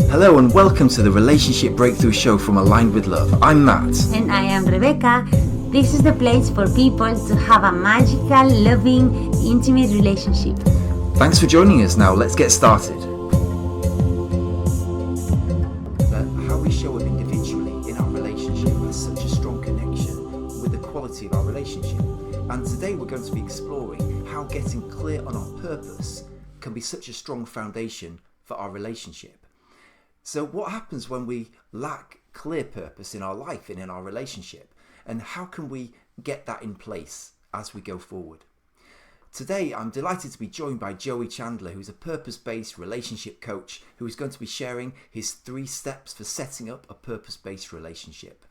Hello and welcome to the Relationship Breakthrough Show from Aligned with Love. I'm Matt. And I am Rebecca. This is the place for people to have a magical, loving, intimate relationship. Thanks for joining us. Now let's get started. How we show up individually in our relationship has such a strong connection with the quality of our relationship. And today we're going to be exploring how getting clear on our purpose can be such a strong foundation for our relationship. So what happens when we lack clear purpose in our life and in our relationship? And how can we get that in place as we go forward? Today, I'm delighted to be joined by Joey Chandler, who's a purpose-based relationship coach who is going to be sharing his 3 steps for setting up a purpose-based relationship.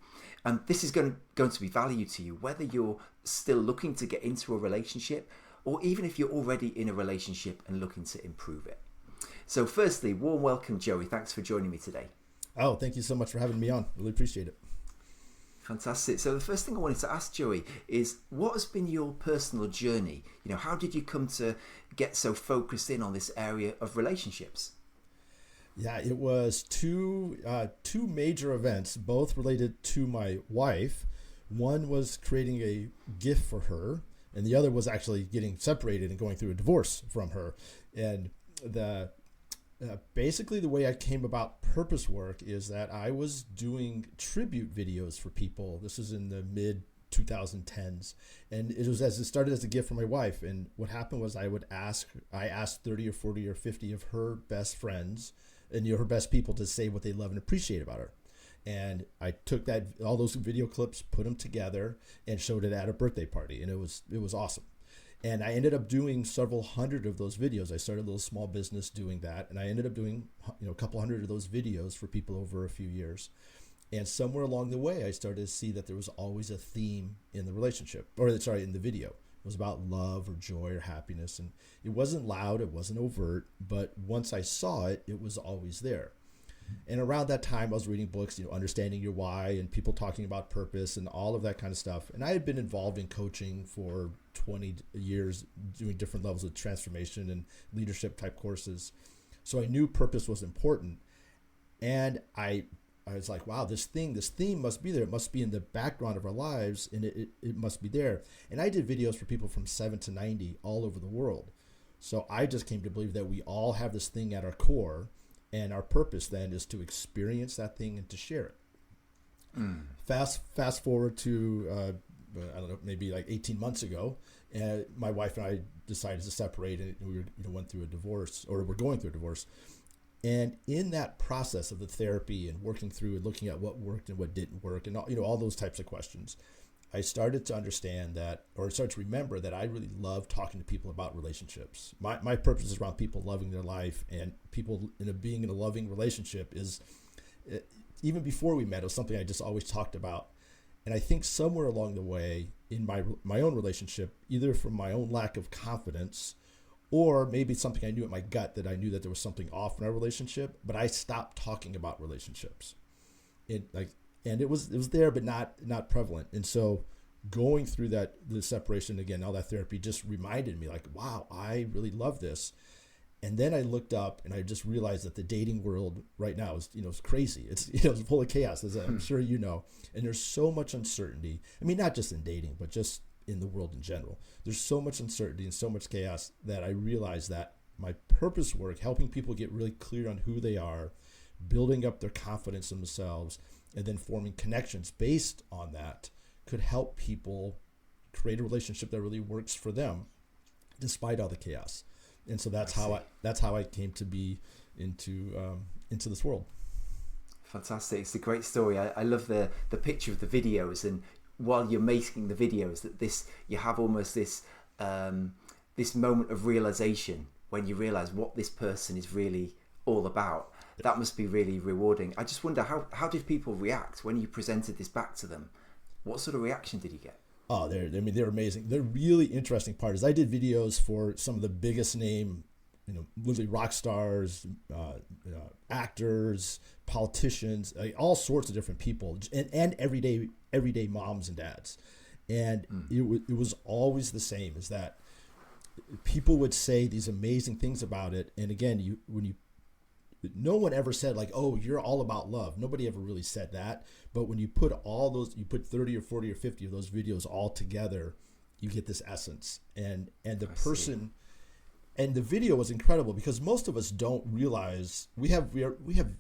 And this is going to be value to you, whether you're still looking to get into a relationship or even if you're already in a relationship and looking to improve it. So firstly, warm welcome, Joey. Thanks for joining me today. Oh, thank you so much for having me on. Really appreciate it. Fantastic. So the first thing I wanted to ask Joey is, what has been your personal journey? How did you come to get so focused in on this area of relationships? Yeah, it was two major events, both related to my wife. One was creating a gift for her, and the other was actually getting separated and going through a divorce from her. And basically the way I came about purpose work is that I was doing tribute videos for people. This is in the mid 2010s, and it started as a gift for my wife. And what happened was I asked 30 or 40 or 50 of her best friends and her best people to say what they love and appreciate about her. And I took all those video clips, put them together, and showed it at a birthday party, and it was awesome. And I ended up doing several hundred of those videos. I started a little small business doing that, and I ended up doing a couple hundred of those videos for people over a few years. And somewhere along the way, I started to see that there was always a theme in the relationship, in the video. It was about love or joy or happiness, and it wasn't loud, it wasn't overt, but once I saw it, it was always there. And around that time, I was reading books, Understanding Your Why, and people talking about purpose and all of that kind of stuff. And I had been involved in coaching for 20 years, doing different levels of transformation and leadership type courses. So I knew purpose was important. And I was like, wow, this theme must be there. It must be in the background of our lives, and it must be there. And I did videos for people from 7 to 90 all over the world. So I just came to believe that we all have this thing at our core. And our purpose then is to experience that thing and to share it. Fast forward to, I don't know, maybe like 18 months ago, and my wife and I decided to separate, and we went through a divorce, or we're going through a divorce. And in that process of the therapy and working through and looking at what worked and what didn't work, and all those types of questions, I started to understand that, or started to remember that I really love talking to people about relationships. My purpose is around people loving their life, and people being in a loving relationship is, even before we met, it was something I just always talked about. And I think somewhere along the way in my own relationship, either from my own lack of confidence, or maybe something I knew in my gut, that I knew that there was something off in our relationship, but I stopped talking about relationships. And it was there, but not prevalent. And so going through the separation again, all that therapy just reminded me, like, wow, I really love this. And then I looked up and I just realized that the dating world right now is, is crazy. It's, it's full of chaos, as I'm sure you know. And there's so much uncertainty. I mean, not just in dating, but just in the world in general. There's so much uncertainty and so much chaos that I realized that my purpose work, helping people get really clear on who they are, building up their confidence in themselves, and then forming connections based on that, could help people create a relationship that really works for them, despite all the chaos. And so that's how I came to be into this world. Fantastic! It's a great story. I love the picture of the videos, and while you're making the videos, that you have almost this moment of realization when you realize what this person is really all about. That must be really rewarding. I just wonder, how did people react when you presented this back to them? What sort of reaction did you get? Oh, they're amazing. The really interesting part is I did videos for some of the biggest name, literally rock stars, actors, politicians, all sorts of different people, and everyday moms and dads. And it was always the same, is that people would say these amazing things about it. And again, when you no one ever said like, oh, you're all about love. Nobody ever really said that. But when you put all those, you put 30 or 40 or 50 of those videos all together, you get this essence. And the person, and the video was incredible because most of us don't realize we have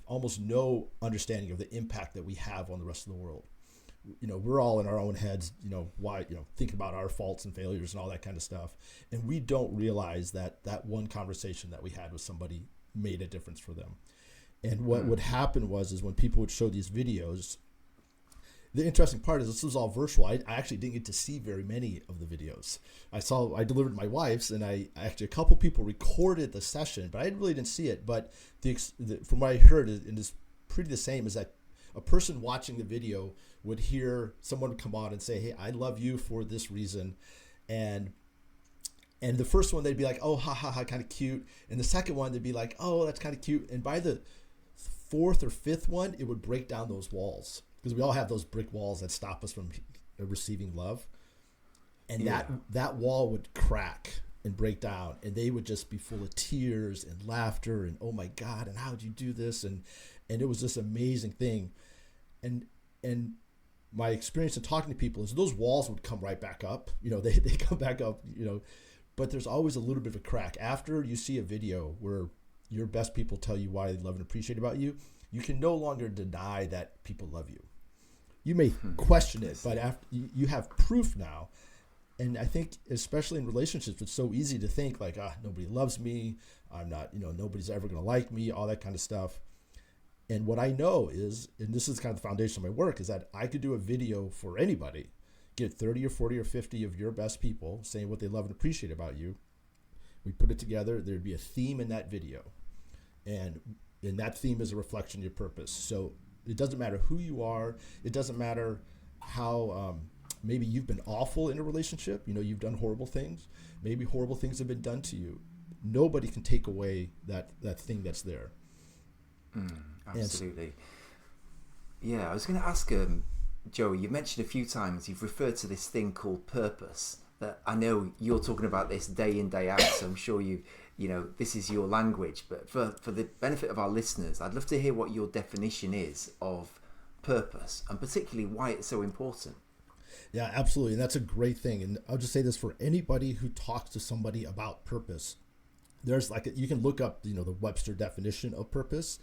almost no understanding of the impact that we have on the rest of the world. We're all in our own heads, thinking about our faults and failures and all that kind of stuff. And we don't realize that one conversation that we had with somebody made a difference for them. And what would happen is when people would show these videos, the interesting part is this was all virtual. I actually didn't get to see very many of the videos. I delivered my wife's, and I actually, a couple people recorded the session, but I really didn't see it. But from what I heard, and it's pretty the same, is that a person watching the video would hear someone come on and say, hey, I love you for this reason. And the first one, they'd be like, oh, ha, ha, ha, kind of cute. And the second one, they'd be like, oh, that's kind of cute. And by the fourth or fifth one, it would break down those walls. Because we all have those brick walls that stop us from receiving love. And that wall would crack and break down. And they would just be full of tears and laughter and, oh my God, and how'd you do this? And it was this amazing thing. And my experience in talking to people is those walls would come right back up. They come back up, but there's always a little bit of a crack. After you see a video where your best people tell you why they love and appreciate about you, you can no longer deny that people love you. You may question it, but after you have proof now. And I think, especially in relationships, it's so easy to think like, nobody loves me. I'm not, nobody's ever going to like me, all that kind of stuff. And what I know is, and this is kind of the foundation of my work, is that I could do a video for anybody, get 30 or 40 or 50 of your best people saying what they love and appreciate about you. We put it together. There'd be a theme in that video. And that theme is a reflection of your purpose. So it doesn't matter who you are. It doesn't matter how maybe you've been awful in a relationship. You've done horrible things. Maybe horrible things have been done to you. Nobody can take away that thing that's there. Absolutely. I was going to ask, Joey, you mentioned a few times, you've referred to this thing called purpose. That I know you're talking about this day in, day out, so I'm sure this is your language. But for the benefit of our listeners, I'd love to hear what your definition is of purpose, and particularly why it's so important. Yeah, absolutely. And that's a great thing. And I'll just say this for anybody who talks to somebody about purpose. There's you can look up, the Webster definition of purpose,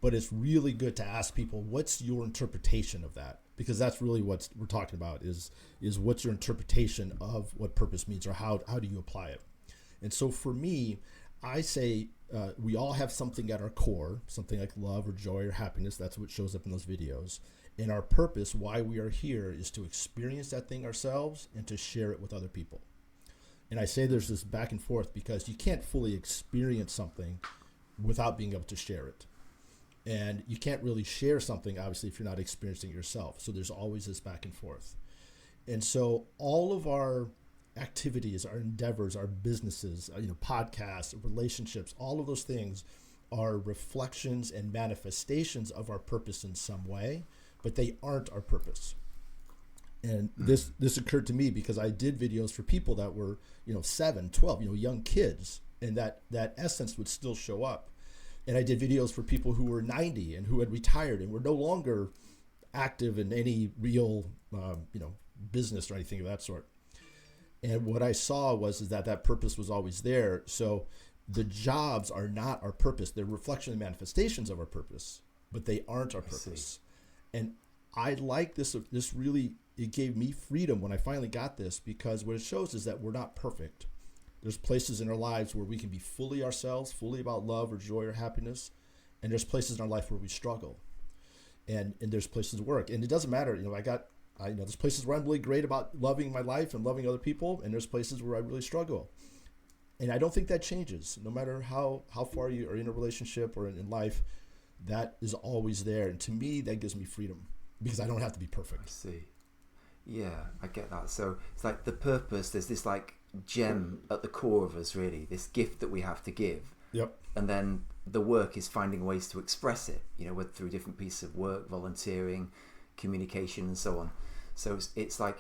but it's really good to ask people, what's your interpretation of that? Because that's really what we're talking about is what's your interpretation of what purpose means, or how do you apply it? And so for me, I say we all have something at our core, something like love or joy or happiness. That's what shows up in those videos. And our purpose, why we are here, is to experience that thing ourselves and to share it with other people. And I say there's this back and forth because you can't fully experience something without being able to share it. And you can't really share something, obviously, if you're not experiencing it yourself. So there's always this back and forth. And so all of our activities, our endeavors, our businesses, podcasts, relationships, all of those things are reflections and manifestations of our purpose in some way, but they aren't our purpose. And this occurred to me because I did videos for people that were, 7, 12, young kids, and that essence would still show up. And I did videos for people who were 90 and who had retired and were no longer active in any real, business or anything of that sort. And what I saw was that purpose was always there. So the jobs are not our purpose. They're reflection and manifestations of our purpose, but they aren't our purpose. And I like this. This really, it gave me freedom when I finally got this, because what it shows is that we're not perfect. There's places in our lives where we can be fully ourselves, fully about love or joy or happiness. And there's places in our life where we struggle. And there's places to work. And it doesn't matter. There's places where I'm really great about loving my life and loving other people. And there's places where I really struggle. And I don't think that changes. No matter how far you are in a relationship or in life, that is always there. And to me, that gives me freedom because I don't have to be perfect. I see. Yeah, I get that. So it's like the purpose, there's this gem at the core of us, really, this gift that we have to give. Yep. And then the work is finding ways to express it, whether through different pieces of work, volunteering, communication, and so on. So it's like,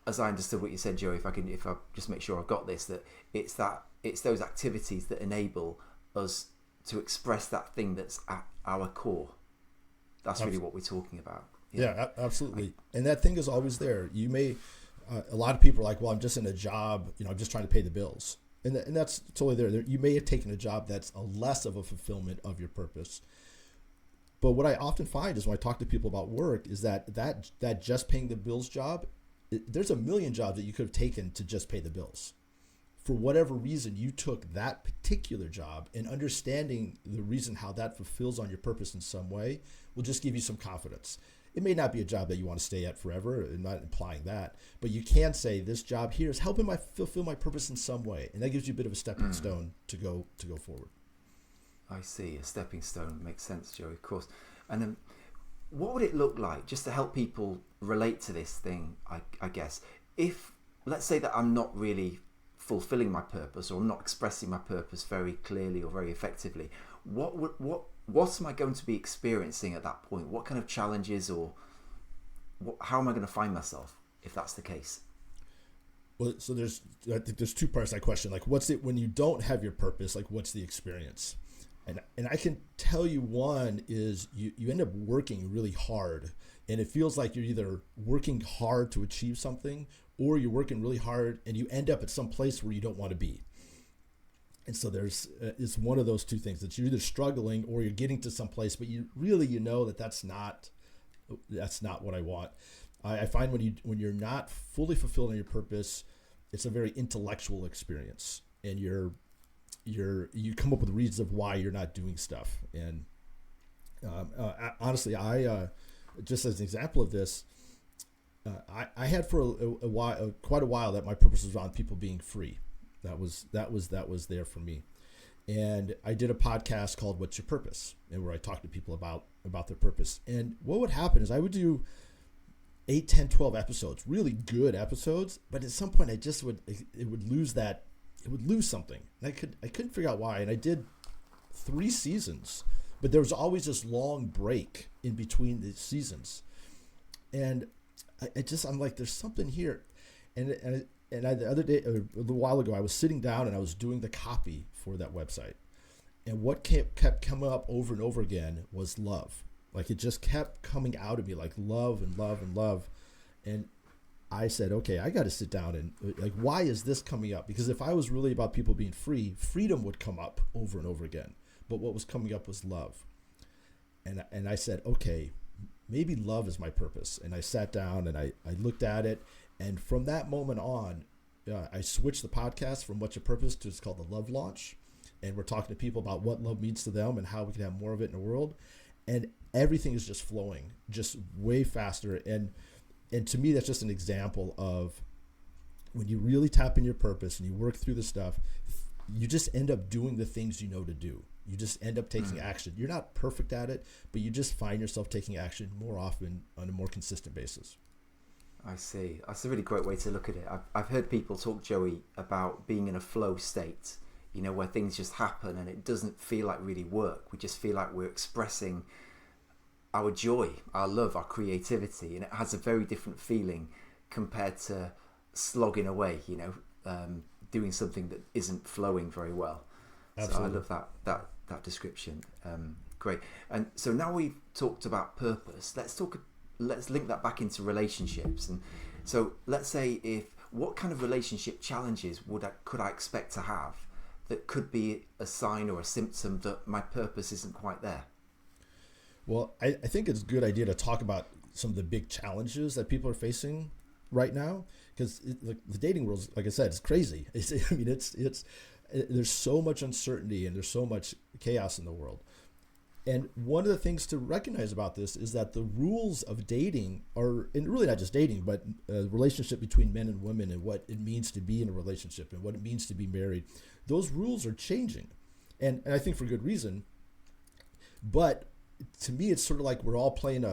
as I understood what you said, Joey, if I just make sure I've got this, that it's those activities that enable us to express that thing that's at our core. That's really what we're talking about. Yeah, absolutely. And that thing is always there. You may, a lot of people are like, well, I'm just in a job, I'm just trying to pay the bills. And that's totally there. You may have taken a job that's a less of a fulfillment of your purpose. But what I often find is when I talk to people about work is that just paying the bills job, there's a million jobs that you could have taken to just pay the bills. For whatever reason, you took that particular job, and understanding the reason how that fulfills on your purpose in some way will just give you some confidence. It may not be a job that you want to stay at forever. I'm not implying that, but you can say this job here is helping fulfill my purpose in some way, and that gives you a bit of a stepping stone to go forward. I see, a stepping stone makes sense, Joey. Of course. And then, what would it look like, just to help people relate to this thing? I guess if, let's say that I'm not really fulfilling my purpose, or I'm not expressing my purpose very clearly or very effectively, what am I going to be experiencing at that point? What kind of challenges, or how am I going to find myself if that's the case? Well, so I think there's two parts to that question. Like, what's it when you don't have your purpose? Like, what's the experience? And I can tell you, one is you end up working really hard, and it feels like you're either working hard to achieve something, or you're working really hard and you end up at some place where you don't want to be. And so it's one of those two things, that you're either struggling or you're getting to some place, but you know that's not what I want. I find when you're not fully fulfilled in your purpose, it's a very intellectual experience, and you come up with reasons of why you're not doing stuff. And honestly, I just as an example of this, I had for a while, quite a while, that my purpose was around people being free. That was there for me. And I did a podcast called What's Your Purpose, and where I talked to people about their purpose. And what would happen is I would do 8, 10, 12 episodes, really good episodes, but at some point it would lose something. And I couldn't figure out why. And I did 3 seasons, but there was always this long break in between the seasons. And I'm like, there's something here. And the other day, a little while ago, I was sitting down and I was doing the copy for that website. And what kept coming up over and over again was love. Like, it just kept coming out of me, like love and love and love. And I said, okay, I got to sit down and, like, why is this coming up? Because if I was really about people being free, freedom would come up over and over again. But what was coming up was love. And I said, okay, maybe love is my purpose. And I sat down and I looked at it. And from that moment on, I switched the podcast from What's Your Purpose to, it's called The Love Launch. And we're talking to people about what love means to them and how we can have more of it in the world. And everything is just flowing, just way faster. And to me, that's just an example of when you really tap in your purpose and you work through the stuff, you just end up doing the things you know to do. You just end up taking action. You're not perfect at it, but you just find yourself taking action more often on a more consistent basis. I see. That's a really great way to look at it. I've heard people talk, Joey, about being in a flow state, where things just happen and it doesn't feel like really work. We just feel like we're expressing our joy, our love, our creativity, and it has a very different feeling compared to slogging away, doing something that isn't flowing very well. Absolutely. So I love that description. Great. And so now we've talked about purpose. Let's link that back into relationships. And so let's say, what kind of relationship challenges could I expect to have that could be a sign or a symptom that my purpose isn't quite there? Well, I think it's a good idea to talk about some of the big challenges that people are facing right now, because the dating world, like I said, is crazy. There's so much uncertainty and there's so much chaos in the world. And one of the things to recognize about this is that the rules of dating are, and really not just dating, but a relationship between men and women, and what it means to be in a relationship and what it means to be married. Those rules are changing, and I think for good reason. But to me, it's sort of like we're all playing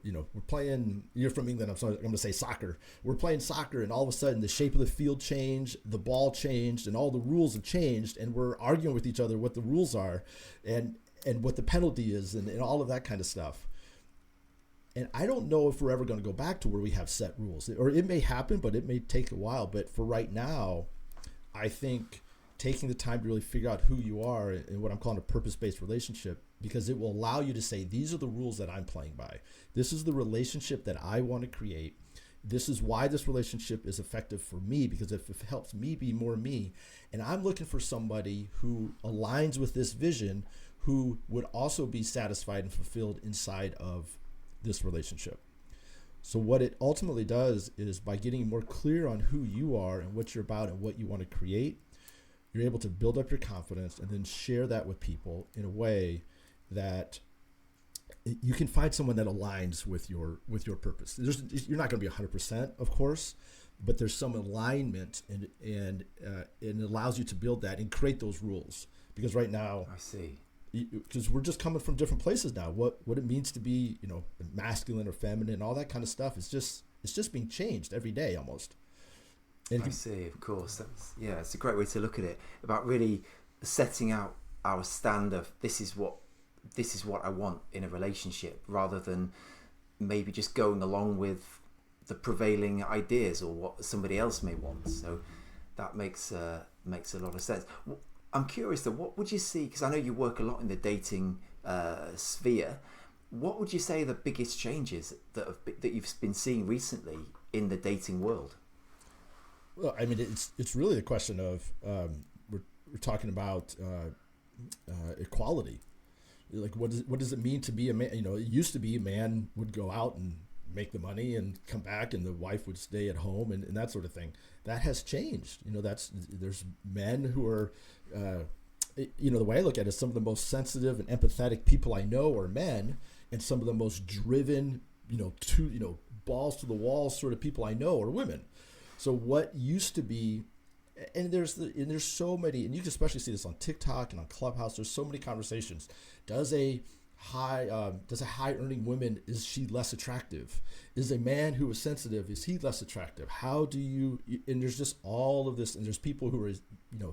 you're from England, I'm going to say soccer. We're playing soccer, and all of a sudden the shape of the field changed, the ball changed, and all the rules have changed, and we're arguing with each other what the rules are and what the penalty is and all of that kind of stuff. And I don't know if we're ever going to go back to where we have set rules, or it may happen, but it may take a while. But for right now, I think taking the time to really figure out who you are in what I'm calling a purpose-based relationship, because it will allow you to say, these are the rules that I'm playing by. This is the relationship that I want to create. This is why this relationship is effective for me, because if it helps me be more me, and I'm looking for somebody who aligns with this vision, who would also be satisfied and fulfilled inside of this relationship. So what it ultimately does is, by getting more clear on who you are and what you're about and what you want to create, you're able to build up your confidence and then share that with people in a way that you can find someone that aligns with your purpose. You're not going to be 100%, of course, but there's some alignment, and it allows you to build that and create those rules. Because right now, I see, because we're just coming from different places now. What it means to be, masculine or feminine, all that kind of stuff is just being changed every day almost. And I see, of course. It's a great way to look at it, about really setting out our stand of this is what I want in a relationship, rather than maybe just going along with the prevailing ideas or what somebody else may want. So that makes a lot of sense. I'm curious though, what would you see, because I know you work a lot in the dating sphere, what would you say are the biggest changes that you've been seeing recently in the dating world? Well, I mean, it's really the question of we're talking about equality. Like, what does it mean to be a man? It used to be a man would go out and make the money and come back, and the wife would stay at home and that sort of thing. That has changed. There's men who are, the way I look at it, some of the most sensitive and empathetic people I know are men, and some of the most driven, balls to the wall sort of people I know are women. So what used to be, and there's so many, and you can especially see this on TikTok and on Clubhouse. There's so many conversations. Does a high earning woman, is she less attractive? Is a man who is sensitive, is he less attractive? How do you? And there's just all of this, and there's people who are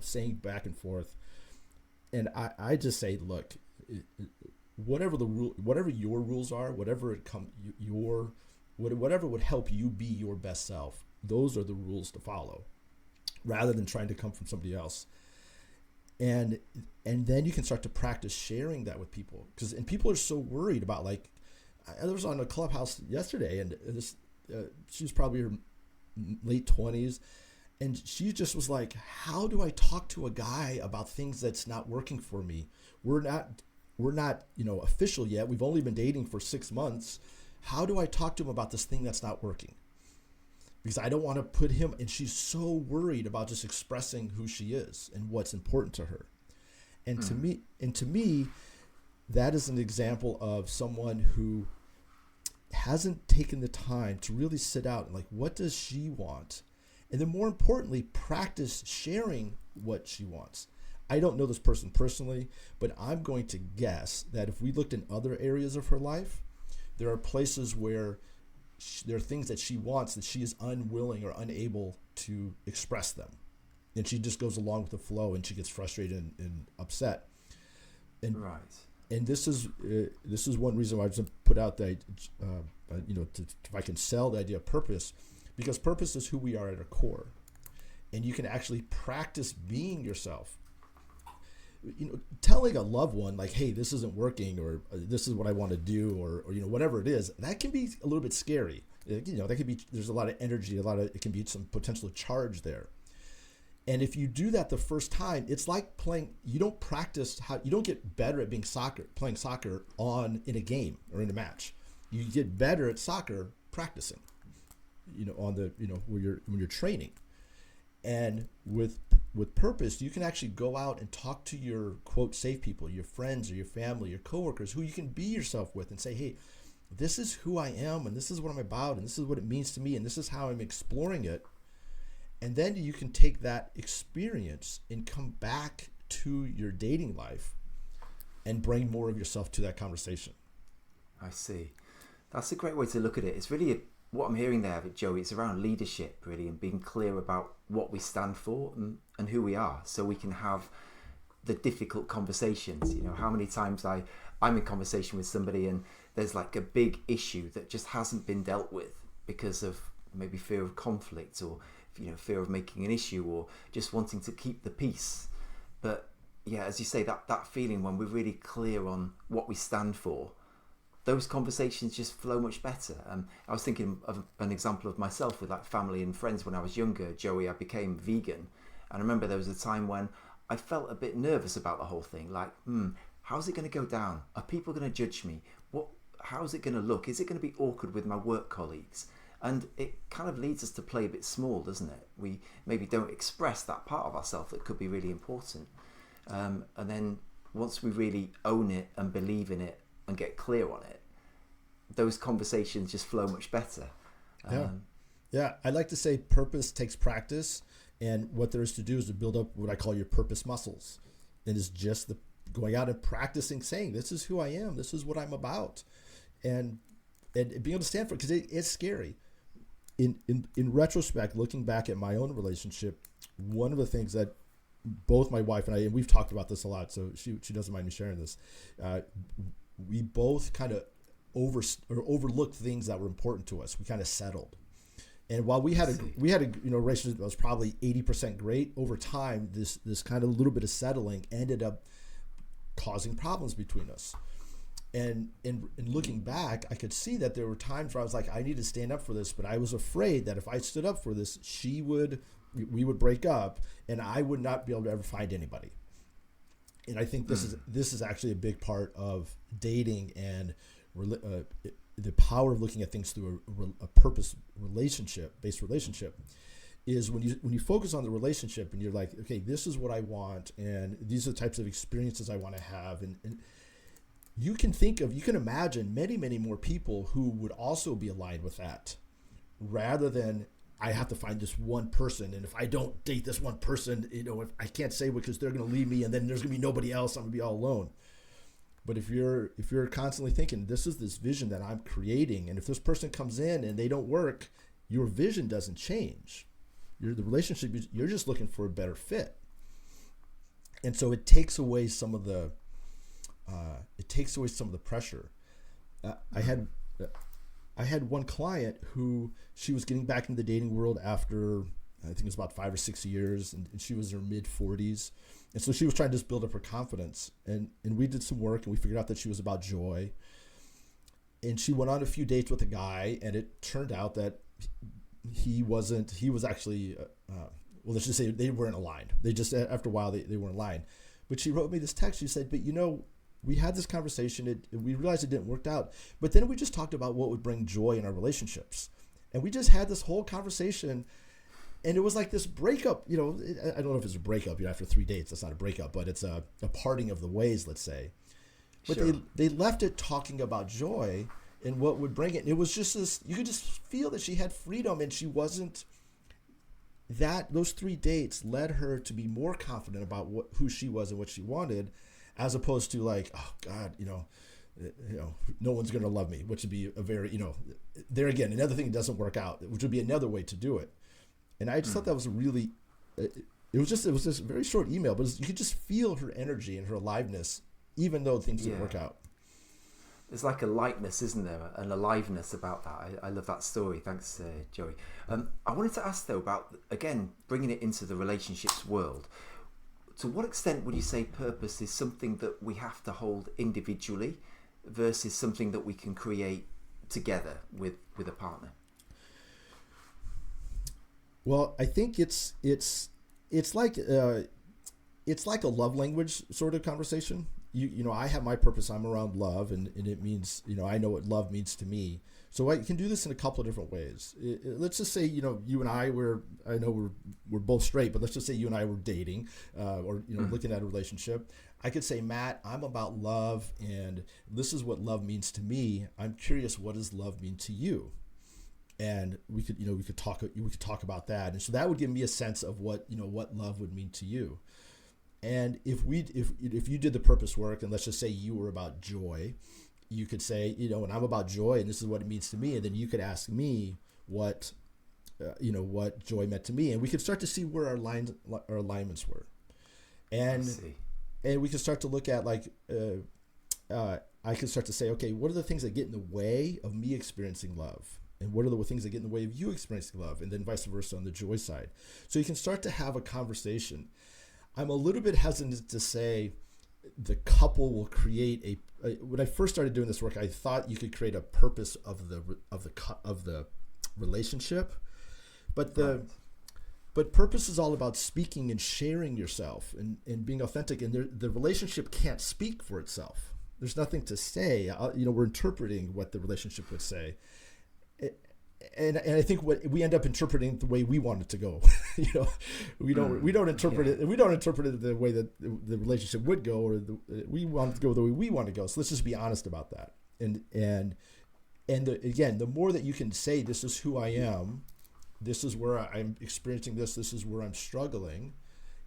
saying back and forth. And I just say, look, whatever your rules are, whatever would help you be your best self, those are the rules to follow, rather than trying to come from somebody else. And then you can start to practice sharing that with people, and people are so worried about, like, I was on a Clubhouse yesterday, and this she was probably her late 20s, and she just was like, how do I talk to a guy about things that's not working for me? We're not official yet. We've only been dating for 6 months. How do I talk to him about this thing that's not working? Because I don't want to put him, and she's so worried about just expressing who she is and what's important to her. And to me, that is an example of someone who hasn't taken the time to really sit out and, like, what does she want? And then, more importantly, practice sharing what she wants. I don't know this person personally, but I'm going to guess that if we looked in other areas of her life, there are places where there are things that she wants that she is unwilling or unable to express them. And she just goes along with the flow, and she gets frustrated and upset. And, right. And this is one reason why I just put out that, if I can sell the idea of purpose, because purpose is who we are at our core. And you can actually practice being yourself. Telling a loved one, like, hey, this isn't working, or this is what I want to do, or whatever it is, that can be a little bit scary. That can be, there's a lot of energy, it can be some potential charge there. And if you do that the first time, it's like playing, you don't get better at playing soccer in a game or in a match. You get better at soccer practicing, when you're training. And with purpose, you can actually go out and talk to your, quote, safe people, your friends or your family, your coworkers, who you can be yourself with, and say, hey, this is who I am, and this is what I'm about, and this is what it means to me, and this is how I'm exploring it. And then you can take that experience and come back to your dating life and bring more of yourself to that conversation. I see. That's a great way to look at it. It's really what I'm hearing there, Joey, it's around leadership, really, and being clear about what we stand for and who we are, so we can have the difficult conversations. How many times I'm in conversation with somebody and there's like a big issue that just hasn't been dealt with because of maybe fear of conflict, or fear of making an issue, or just wanting to keep the peace. But yeah, as you say, that feeling when we're really clear on what we stand for, those conversations just flow much better. I was thinking of an example of myself with like family and friends when I was younger. Joey, I became vegan, and I remember there was a time when I felt a bit nervous about the whole thing. Like, how's it going to go down? Are people going to judge me? How's it going to look? Is it going to be awkward with my work colleagues? And it kind of leads us to play a bit small, doesn't it? We maybe don't express that part of ourselves that could be really important. And then once we really own it and believe in it and get clear on it, those conversations just flow much better. Yeah, I like to say purpose takes practice, and what there is to do is to build up what I call your purpose muscles. And it's just the going out and practicing saying, this is who I am, this is what I'm about. And being able to stand for it, because it's scary. In retrospect, looking back at my own relationship, one of the things that both my wife and I, and we've talked about this a lot, so she doesn't mind me sharing this, we both kind of overlooked things that were important to us. We kind of settled. And while we had a relationship that was probably 80% great, over time, this kind of little bit of settling ended up causing problems between us. And in looking back, I could see that there were times where I was like, I need to stand up for this, but I was afraid that if I stood up for this, we would break up, and I would not be able to ever find anybody. And I think this is actually a big part of dating and the power of looking at things through a purpose based relationship. Is when you focus on the relationship and you're like, okay, this is what I want, and these are the types of experiences I want to have, and you can imagine many, many more people who would also be aligned with that, rather than I have to find this one person, and if I don't date this one person, if I can't say because they're going to leave me, and then there's going to be nobody else, I'm going to be all alone. But if you're constantly thinking, this is this vision that I'm creating, and if this person comes in and they don't work, your vision doesn't change. The relationship, you're just looking for a better fit. And so it takes away some of the pressure. I had one client who, she was getting back into the dating world after, I think it was about 5 or 6 years, and she was in her mid 40s. And so she was trying to just build up her confidence, and we did some work, and we figured out that she was about joy. And she went on a few dates with a guy, and it turned out that he was actually, let's just say they weren't aligned. They just, after a while, they weren't aligned. But she wrote me this text. She said, but we had this conversation. We realized it didn't work out. But then we just talked about what would bring joy in our relationships. And we just had this whole conversation. And it was like this breakup, I don't know if it's a breakup, after 3 dates. That's not a breakup, but it's a parting of the ways, let's say. But sure. They left it talking about joy and what would bring it. And it was just this, you could just feel that she had freedom, and she wasn't, those 3 dates led her to be more confident about who she was and what she wanted, as opposed to like, oh God, no one's going to love me, which would be a very, there again, another thing that doesn't work out, which would be another way to do it. And I just thought that was really, it was just a very short email, but you could just feel her energy and her aliveness, even though things didn't work out. There's like a lightness, isn't there? An aliveness about that. I love that story. Thanks, Joey. I wanted to ask though about, again, bringing it into the relationships world. To what extent would you say purpose is something that we have to hold individually versus something that we can create together with a partner? Well, I think it's like a love language sort of conversation. I have my purpose. I'm around love, and it means, I know what love means to me. So I can do this in a couple of different ways. Let's just say, you and I I know we're both straight, but let's just say you and I were dating, or looking at a relationship. I could say, Matt, I'm about love, and this is what love means to me. I'm curious, what does love mean to you? And we could talk about that, and so that would give me a sense of what love would mean to you. And if you did the purpose work, and let's just say you were about joy, you could say, and I'm about joy, and this is what it means to me, and then you could ask me what joy meant to me, and we could start to see where our alignments were, and we could start to look at I could start to say, okay, what are the things that get in the way of me experiencing love? And what are the things that get in the way of you experiencing love? And then vice versa on the joy side. So you can start to have a conversation. I'm a little bit hesitant to say the couple will create when I first started doing this work, I thought you could create a purpose of the relationship, but but purpose is all about speaking and sharing yourself and being authentic, and the relationship can't speak for itself. There's nothing to say. We're interpreting what the relationship would say. And I think what we end up interpreting the way we want it to go. We don't interpret it. We don't interpret it the way that the relationship would go, or we want it to go the way we want to go. So let's just be honest about that. And again, the more that you can say, this is who I am, this is where I'm experiencing this is where I'm struggling,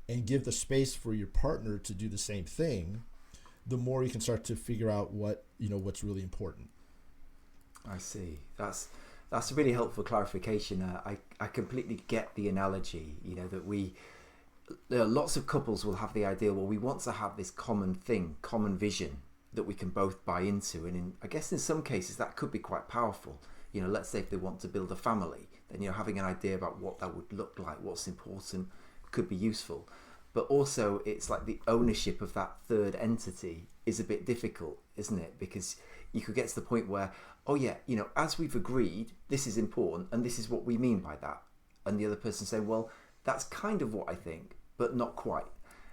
and give the space for your partner to do the same thing, the more you can start to figure out what's really important. I see. That's a really helpful clarification. I completely get the analogy, that lots of couples will have the idea, well, we want to have this common vision that we can both buy into. And I guess in some cases that could be quite powerful. Let's say if they want to build a family, then, having an idea about what that would look like, what's important, could be useful. But also it's like the ownership of that third entity is a bit difficult, isn't it? Because you could get to the point where, oh yeah, as we've agreed, this is important and this is what we mean by that. And the other person say, well, that's kind of what I think, but not quite.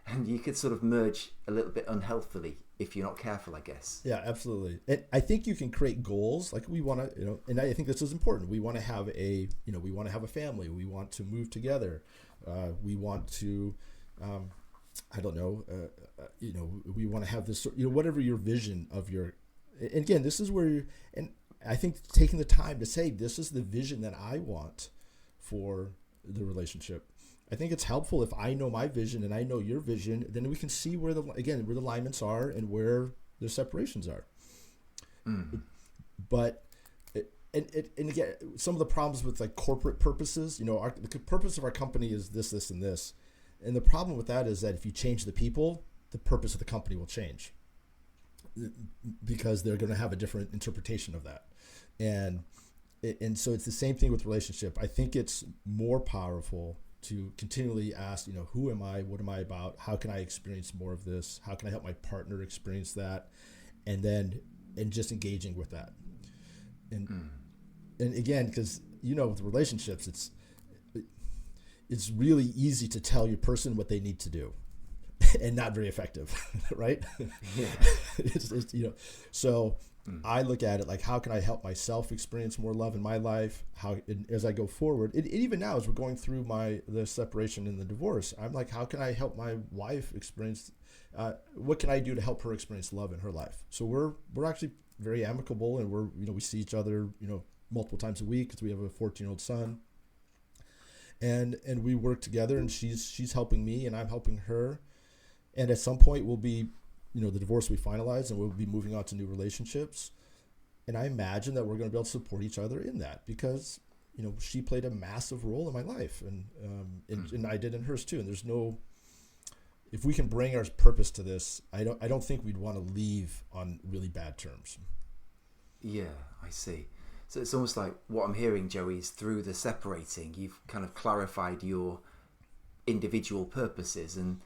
And you could sort of merge a little bit unhealthily if you're not careful, I guess. Yeah, absolutely. And I think you can create goals like we want to, and I think this is important. We want to have a family. We want to move together. We want to, we want to have this, whatever your vision of your, and again, this is where and I think taking the time to say, this is the vision that I want for the relationship. I think it's helpful if I know my vision and I know your vision, then we can see where the alignments are and where the separations are. But, and again, some of the problems with like corporate purposes, the purpose of our company is this, and this. And the problem with that is that if you change the people, the purpose of the company will change, because they're going to have a different interpretation of that. And so it's the same thing with relationship. I think it's more powerful to continually ask, who am I? What am I about? How can I experience more of this? How can I help my partner experience that? And just engaging with that. And again, because, with relationships, it's really easy to tell your person what they need to do and not very effective, right? Yeah. So I look at it like, how can I help myself experience more love in my life? As I go forward, even now as we're going through the separation and the divorce, I'm like, how can I help my wife experience? What can I do to help her experience love in her life? So we're actually very amicable, and we see each other multiple times a week because we have a 14-year-old son, and we work together, and she's helping me and I'm helping her, and at some point we'll be. The divorce we finalize, and we'll be moving on to new relationships. And I imagine that we're going to be able to support each other in that, because, she played a massive role in my life, and I did in hers too. And if we can bring our purpose to this, I don't think we'd want to leave on really bad terms. Yeah, I see. So it's almost like what I'm hearing, Joey, is through the separating, you've kind of clarified your individual purposes, and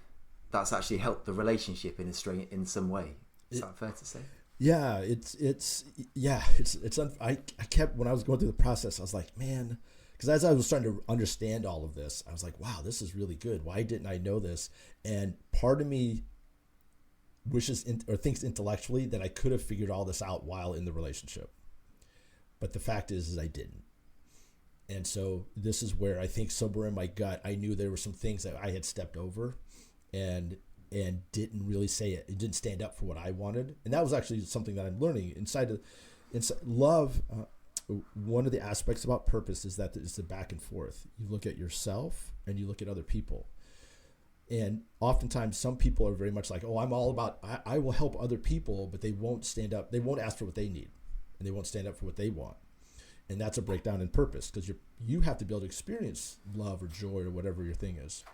that's actually helped the relationship in some way. Is that fair to say? Yeah, I kept, when I was going through the process, I was like, man, because as I was starting to understand all of this, I was like, wow, this is really good. Why didn't I know this? And part of me wishes or thinks intellectually that I could have figured all this out while in the relationship. But the fact is I didn't. And so this is where I think somewhere in my gut, I knew there were some things that I had stepped over and didn't really say it. It didn't stand up for what I wanted. And that was actually something that I'm learning inside love. One of the aspects about purpose is that it's the back and forth. You look at yourself and you look at other people. And oftentimes some people are very much like, oh, I'm all about, I will help other people, but they won't stand up. They won't ask for what they need, and they won't stand up for what they want. And that's a breakdown in purpose, because you have to be able to experience love or joy or whatever your thing is.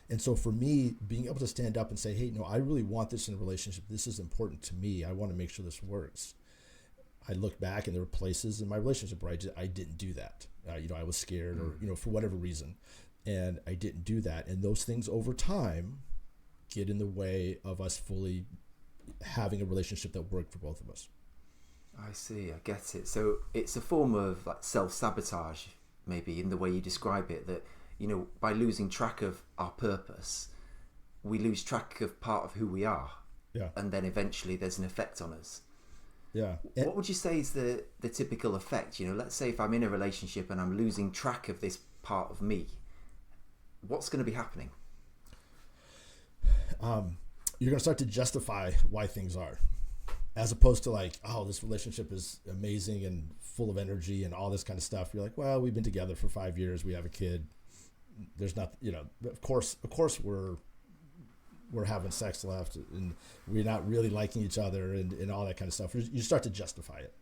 And so for me, being able to stand up and say, hey, no, I really want this in a relationship. This is important to me. I want to make sure this works. I look back and there were places in my relationship where I didn't do that. I was scared or, for whatever reason. And I didn't do that. And those things over time get in the way of us fully having a relationship that worked for both of us. I see, I get it. So it's a form of like self-sabotage, maybe, in the way you describe it, that, you know, by losing track of our purpose, we lose track of part of who we are. Yeah. And then eventually there's an effect on us. Yeah. What would you say is the typical effect? You know, let's say if I'm in a relationship and I'm losing track of this part of me, what's going to be happening? You're going to start to justify why things are, as opposed to like, oh, this relationship is amazing and full of energy and all this kind of stuff. You're like, well, we've been together for 5 years. We have a kid. There's not, you know, of course we're having sex left and we're not really liking each other and all that kind of stuff. You start to justify it.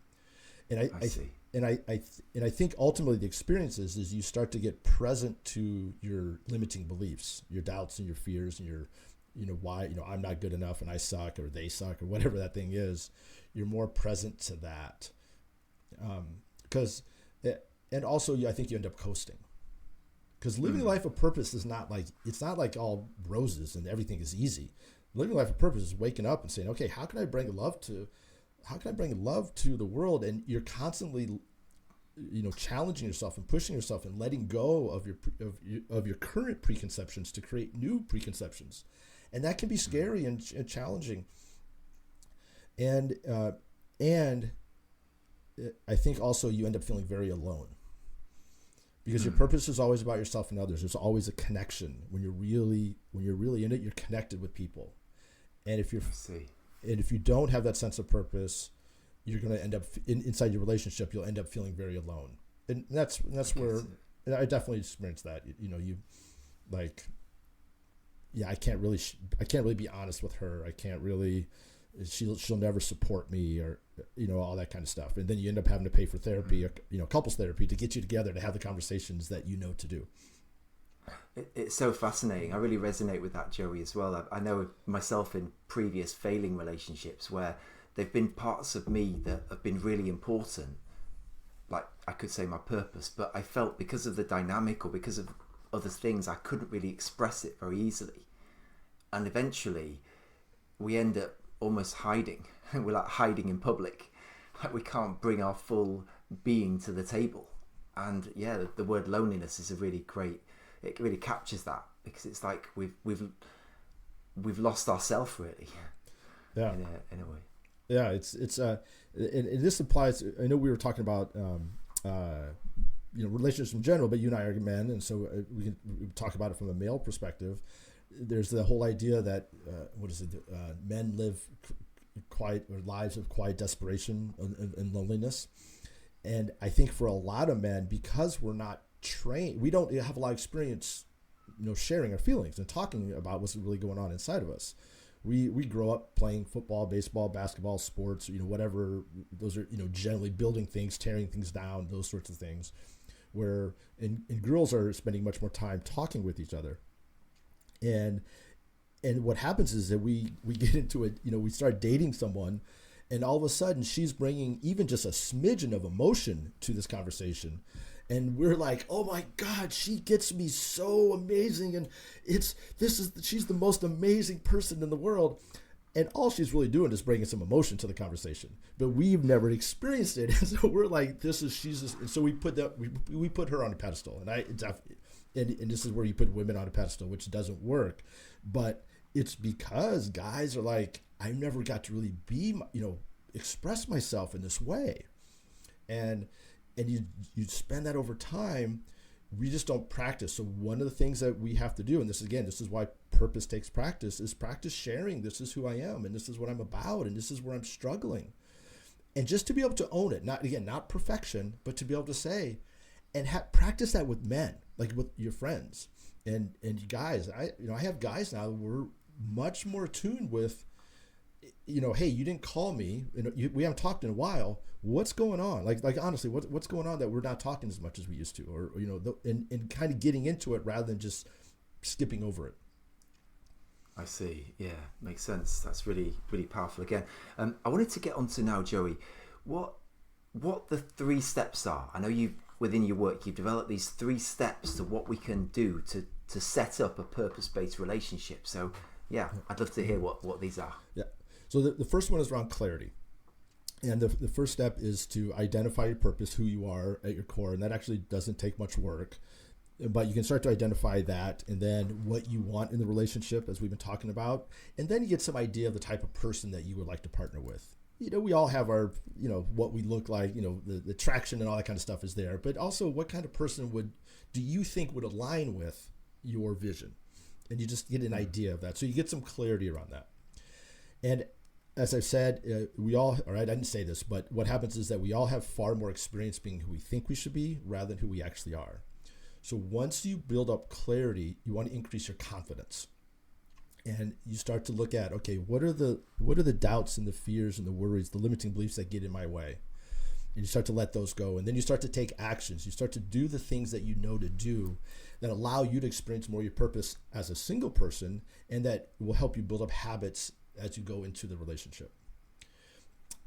And I see. And I think ultimately the experience is you start to get present to your limiting beliefs, your doubts and your fears and your, you know, why, you know, I'm not good enough and I suck or they suck or whatever that thing is. You're more present to that. And also I think you end up coasting. Because living a life of purpose is not like, it's not like all roses and everything is easy. Living a life of purpose is waking up and saying, okay, how can I bring love to the world? And you're constantly, you know, challenging yourself and pushing yourself and letting go of your current preconceptions to create new preconceptions. And that can be scary and challenging. And I think also you end up feeling very alone. Because your purpose is always about yourself and others. There's always a connection. When you're really in it, you're connected with people. And if you don't have that sense of purpose, you're going to end up inside your relationship. You'll end up feeling very alone. And that's where, and I definitely experienced that. You know, you like, yeah, I can't really be honest with her. I can't really. She'll never support me, or, you know, all that kind of stuff. And then you end up having to pay for therapy, or, you know, couples therapy, to get you together to have the conversations that you know to do. It's so fascinating. I really resonate with that, Joey, as well. I know myself in previous failing relationships where there've been parts of me that have been really important, like I could say my purpose, but I felt because of the dynamic or because of other things, I couldn't really express it very easily. And eventually we end up almost hiding. We're like hiding in public. Like we can't bring our full being to the table. And yeah, the word loneliness is a really great, it really captures that, because it's like we've lost ourselves, really. Yeah. In a way. Yeah, it's and this applies. I know we were talking about you know, relationships in general, but you and I are men, and so we talk about it from a male perspective. There's the whole idea that men live quiet, or lives of quiet desperation and loneliness. And I think for a lot of men, because we're not trained, we don't have a lot of experience, you know, sharing our feelings and talking about what's really going on inside of us. We grow up playing football, baseball, basketball, sports, you know, whatever. Those are, you know, generally building things, tearing things down, those sorts of things. Where and girls are spending much more time talking with each other. And what happens is that we get into it, you know, we start dating someone, and all of a sudden she's bringing even just a smidgen of emotion to this conversation. And we're like, oh my God, she gets me so amazing. And she's the most amazing person in the world. And all she's really doing is bringing some emotion to the conversation, but we've never experienced it. And so we're like, and so we put her on a pedestal, and this is where you put women on a pedestal, which doesn't work. But it's because guys are like, I never got to really be, you know, express myself in this way. And you spend that over time. We just don't practice. So one of the things that we have to do, and this is why purpose takes practice, is practice sharing. This is who I am, and this is what I'm about, and this is where I'm struggling. And just to be able to own it, not perfection, but to be able to say, and practice that with men, like with your friends and guys. I have guys now that we're much more attuned with, you know, hey, you didn't call me, we haven't talked in a while. What's going on? Like honestly, what's going on that we're not talking as much as we used to, or you know, and kind of getting into it rather than just skipping over it. I see. Yeah, makes sense. That's really, really powerful. Again, I wanted to get onto now, Joey, what the 3 steps are. I know within your work, you've developed these 3 steps to what we can do to set up a purpose-based relationship. So yeah, I'd love to hear what these are. Yeah. So the first one is around clarity. And the first step is to identify your purpose, who you are at your core. And that actually doesn't take much work. But you can start to identify that, and then what you want in the relationship, as we've been talking about. And then you get some idea of the type of person that you would like to partner with. We all have our, what we look like, the traction and all that kind of stuff is there. But also, what kind of person do you think would align with your vision? And you just get an idea of that. So you get some clarity around that. And as I've said, I didn't say this, but what happens is that we all have far more experience being who we think we should be rather than who we actually are. So once you build up clarity, you want to increase your confidence. And you start to look at, okay, what are the doubts and the fears and the worries, the limiting beliefs that get in my way? And you start to let those go. And then you start to take actions. You start to do the things that you know to do that allow you to experience more of your purpose as a single person, and that will help you build up habits as you go into the relationship.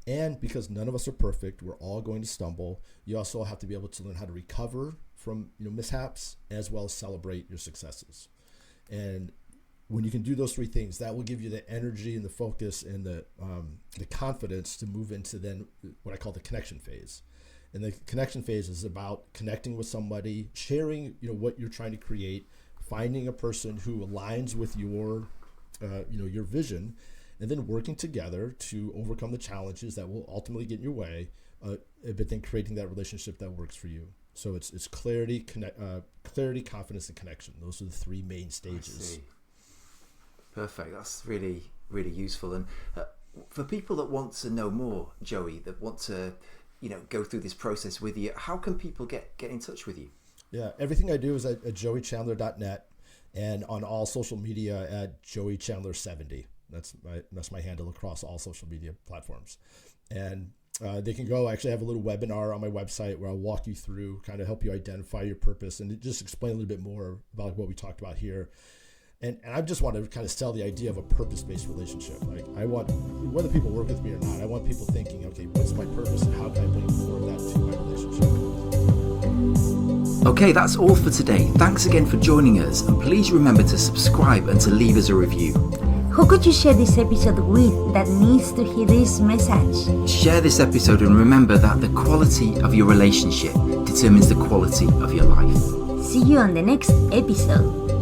And because none of us are perfect, we're all going to stumble. You also have to be able to learn how to recover from mishaps, as well as celebrate your successes. And when you can do those 3 things, that will give you the energy and the focus and the confidence to move into then what I call the connection phase. And the connection phase is about connecting with somebody, sharing what you're trying to create, finding a person who aligns with your your vision, and then working together to overcome the challenges that will ultimately get in your way, but then creating that relationship that works for you. So it's clarity, confidence, and connection. Those are the 3 main stages. Perfect. That's really, really useful. And for people that want to know more, Joey, that want to, go through this process with you, how can people get in touch with you? Yeah, everything I do is at joeychandler.net, and on all social media at joeychandler70. That's my handle across all social media platforms. And they can go, I actually have a little webinar on my website where I'll walk you through, kind of help you identify your purpose and just explain a little bit more about what we talked about here. And I just want to kind of sell the idea of a purpose-based relationship. Like, I want, whether people work with me or not, I want people thinking, okay, what's my purpose and how can I bring more of that to my relationship? Okay, that's all for today. Thanks again for joining us, and please remember to subscribe and to leave us a review. Who could you share this episode with that needs to hear this message? Share this episode, and remember that the quality of your relationship determines the quality of your life. See you on the next episode.